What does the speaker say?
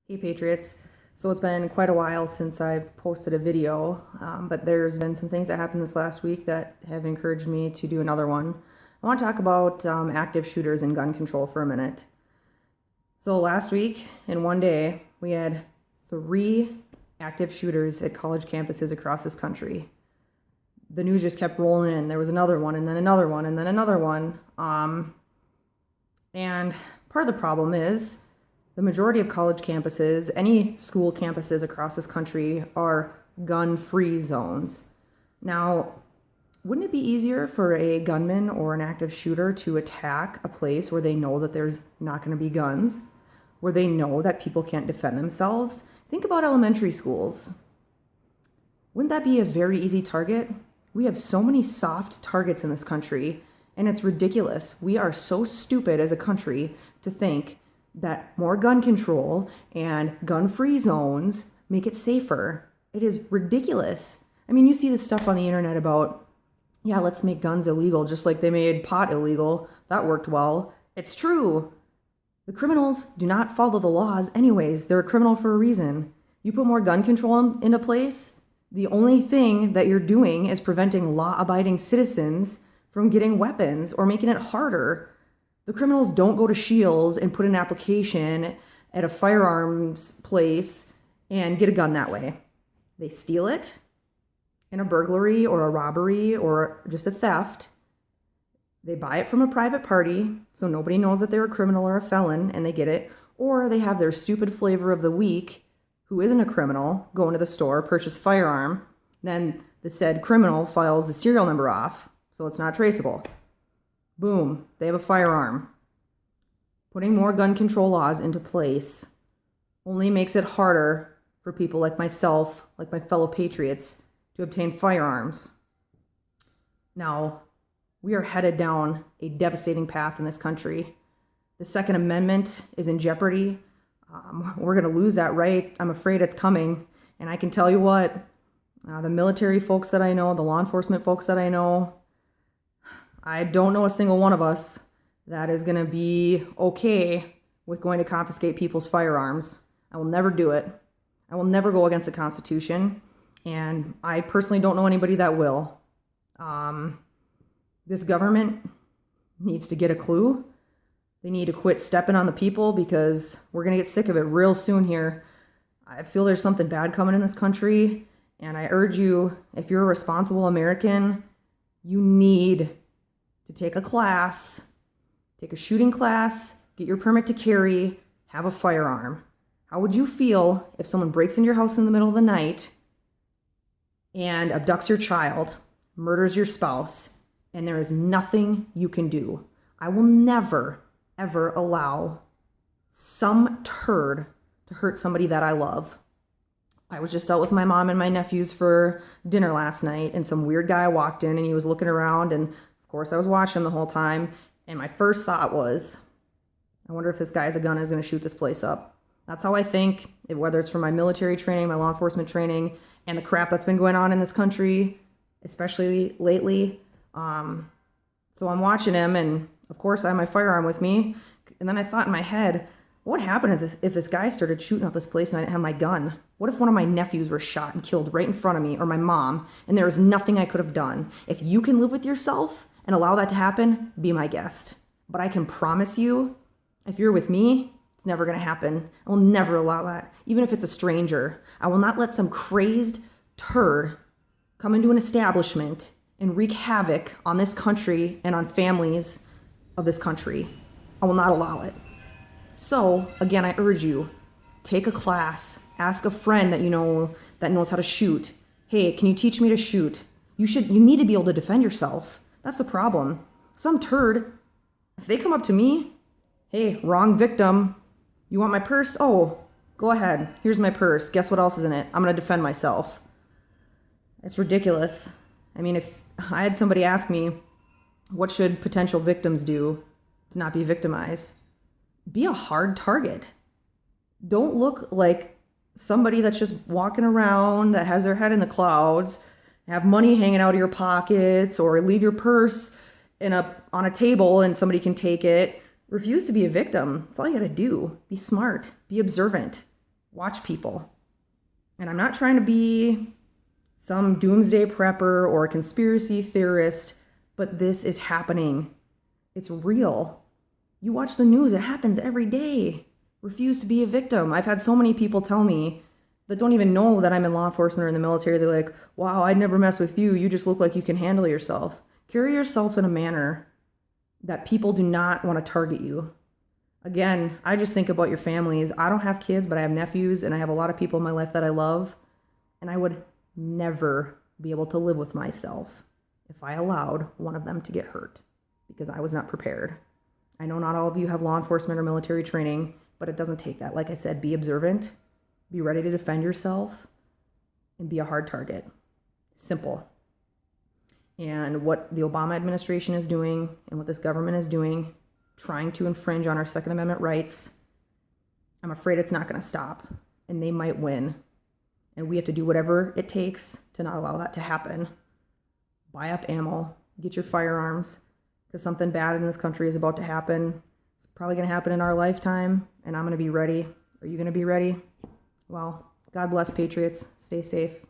Hey Patriots. So it's been quite a while since I've posted a video, but there's been some things that happened this last week that have encouraged me to do another one. I want to talk about active shooters and gun control for a minute. So last week, in one day, we had 3 active shooters at college campuses across this country. The news just kept rolling in. There was another one, and then another one, and then another one. And part of the problem is the majority of college campuses, any school campuses across this country, are gun-free zones. Now, wouldn't it be easier for a gunman or an active shooter to attack a place where they know that there's not going to be guns, where they know that people can't defend themselves? Think about elementary schools. Wouldn't that be a very easy target? We have so many soft targets in this country, and it's ridiculous. We are so stupid as a country to think that more gun control and gun-free zones make it safer. It is ridiculous. I mean, you see this stuff on the internet about, yeah, let's make guns illegal, just like they made pot illegal. That worked well. It's true. The criminals do not follow the laws anyways. They're a criminal for a reason. You put more gun control into place, the only thing that you're doing is preventing law-abiding citizens from getting weapons or making it harder. The criminals don't go to Shields and put an application at a firearms place and get a gun that way. They steal it in a burglary or a robbery or just a theft. They buy it from a private party so nobody knows that they're a criminal or a felon and they get it. Or they have their stupid flavor of the week, who isn't a criminal, go into the store, purchase a firearm. Then the said criminal files the serial number off so it's not traceable. Boom, they have a firearm. Putting more gun control laws into place only makes it harder for people like myself, like my fellow patriots, to obtain firearms. Now, we are headed down a devastating path in this country. The Second Amendment is in jeopardy. We're going to lose that right. I'm afraid it's coming. And I can tell you what, the military folks that I know, the law enforcement folks that I know, I don't know a single one of us that is going to be okay with going to confiscate people's firearms. I will never do it. I will never go against the Constitution, and I personally don't know anybody that will. This government needs to get a clue. They need to quit stepping on the people because we're going to get sick of it real soon here. I feel there's something bad coming in this country, and I urge you, if you're a responsible American, you need to take a class, take a shooting class, get your permit to carry, have a firearm. How would you feel if someone breaks into your house in the middle of the night and abducts your child, murders your spouse, and there is nothing you can do? I will never, ever allow some turd to hurt somebody that I love. I was just out with my mom and my nephews for dinner last night, and some weird guy walked in and he was looking around, and of course I was watching him the whole time, and my first thought was, I wonder if this guy has a gun and is going to shoot this place up. That's how I think, whether it's from my military training, my law enforcement training, and the crap that's been going on in this country, especially lately. So I'm watching him, and of course I have my firearm with me, and then I thought in my head, what happened if this guy started shooting up this place and I didn't have my gun? What if one of my nephews were shot and killed right in front of me, or my mom, and there was nothing I could have done? If you can live with yourself and allow that to happen, be my guest. But I can promise you, if you're with me, it's never going to happen. I will never allow that, even if it's a stranger. I will not let some crazed turd come into an establishment and wreak havoc on this country and on families of this country. I will not allow it. So, again, I urge you, take a class, ask a friend that you know that knows how to shoot. Hey, can you teach me to shoot? You need to be able to defend yourself. That's the problem. Some turd, if they come up to me, hey, wrong victim, you want my purse? Oh, go ahead. Here's my purse. Guess what else is in it? I'm going to defend myself. It's ridiculous. I mean, if I had somebody ask me, what should potential victims do to not be victimized? Be a hard target. Don't look like somebody that's just walking around that has their head in the clouds, have money hanging out of your pockets, or leave your purse on a table and somebody can take it. Refuse to be a victim. That's all you got to do. Be smart. Be observant. Watch people. And I'm not trying to be some doomsday prepper or a conspiracy theorist, but this is happening. It's real. You watch the news, it happens every day. Refuse to be a victim. I've had so many people tell me that don't even know that I'm in law enforcement or in the military. They're like, wow, I'd never mess with you. You just look like you can handle yourself. Carry yourself in a manner that people do not want to target you. Again, I just think about your families. I don't have kids, but I have nephews and I have a lot of people in my life that I love. And I would never be able to live with myself if I allowed one of them to get hurt because I was not prepared. I know not all of you have law enforcement or military training, but it doesn't take that. Like I said, be observant, be ready to defend yourself, and be a hard target. Simple. And what the Obama administration is doing and what this government is doing, trying to infringe on our Second Amendment rights, I'm afraid it's not going to stop, and they might win. And we have to do whatever it takes to not allow that to happen. Buy up ammo, get your firearms, because something bad in this country is about to happen. It's probably going to happen in our lifetime, and I'm going to be ready. Are you going to be ready? Well, God bless Patriots. Stay safe.